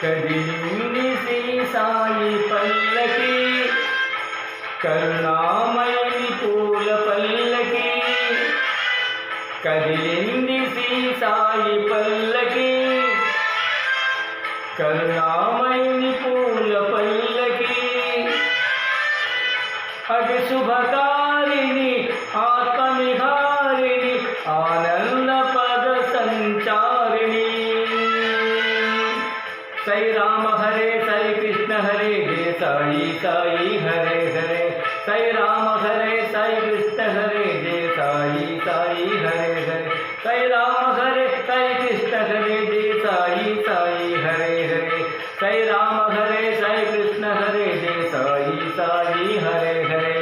కదిలింది శ్రీ సాయి పల్లకి, కరుణామయుని పూల పల్లకి. కదిలింది శ్రీ సాయి పల్లకి, కరుణామయుని పూల పల్లకి. అది శుభకారిణి ఆత్మనిహారిణి ఆనంద పద సంచారిణి. సై రామ హరే సై కృష్ణ హరే జయ సాయి సాయి హరే హరే. సై రామ హరే సై కృష్ణ హరే జయ సాయి సాయి హరే హరే. సై రామ హరే సై కృష్ణ హరే జయ సాయి సాయి హరే హరే. సై రామ హరే సై కృష్ణ హరే జయ సాయి సాయి హరే హరే.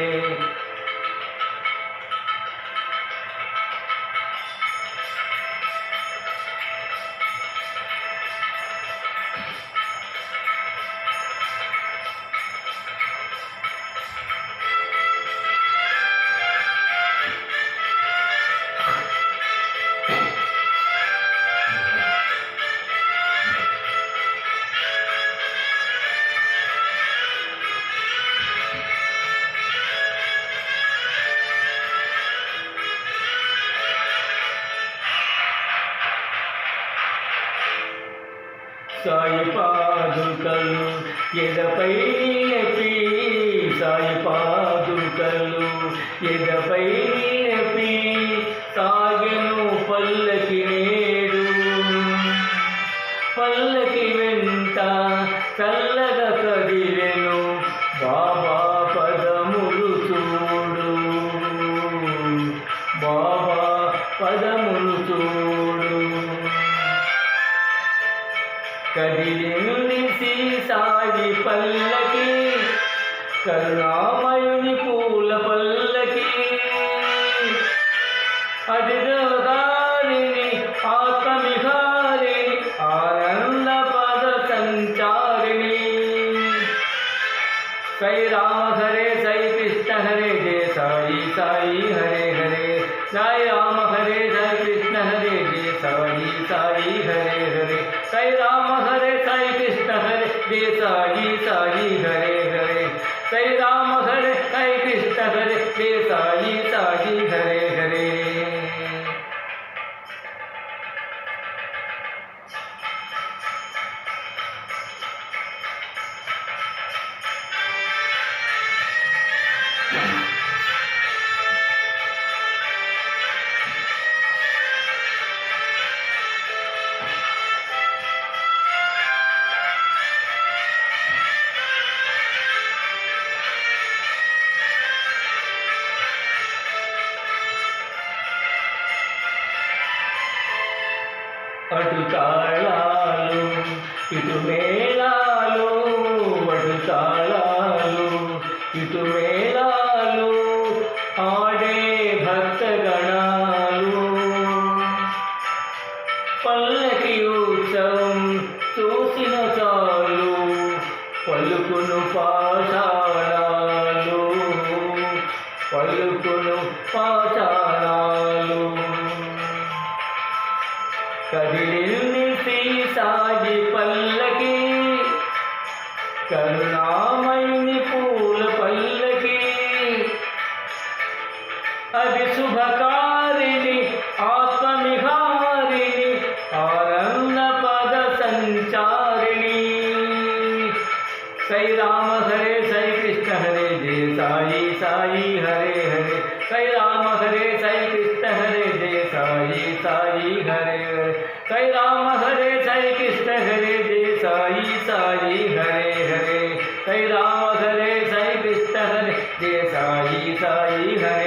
సాయి పాదుకలు ఎదపై నెపి, సాయి పాదుకలు ఎదపై నెపి సాగెను పల్లకి నేడు. పల్లకి వెంట చల్లగా కదిలెను బాబా పదములు చూడు, బాబా పదములు చూడు. కదిలింది శ్రీ సాయి పల్లకి, కరుణామయుని పూల పల్లకి. అది శుభకారిణి ఆత్మనిహారిణి ఆనంద పద సంచారిణి. సై రామ హరే సై కృష్ణ హరే జయ సాయి సాయి హరే హరే. జయ రామ హరే జయ కృష్ణ హరే జయ సాయి సాయి హరే హరే. సై రామ హరే సై కృష్ణ హరే జయ సాయి సాయి హరే హరే. సై రామ హరే సై కృష్ణ హరే జయ సాయి సాయి హరే హరే. అటు తాళాలు ఇటు మేళాలు, అటు తాళాలు ఇటు మేళాలు ఆడే భక్తగణాలు. పల్లకి ఉత్సవం చూసిన చాలు పలుకును పాషాణాలు, పలుకును పాషాణాలు. కదిలింది శ్రీ సాయి పల్లకి, కరుణామయుని పూల పల్లకి. అది శుభకారిణి ఆత్మనిహారిణి ఆనంద పద సంచారిణి. సై రామ హరే సై కృష్ణ హరే జయ సాయి సాయి హరే హరే. సై రామ హరే సై కృష్ణ హరే జయ సాయి సాయి హరే హరే. సై రామ హరే సై కృష్ణ హరే జయ సాయి సాయి హరే హరే. సై రామ హరే సై కృష్ణ హరే జయ సాయి సాయి హరే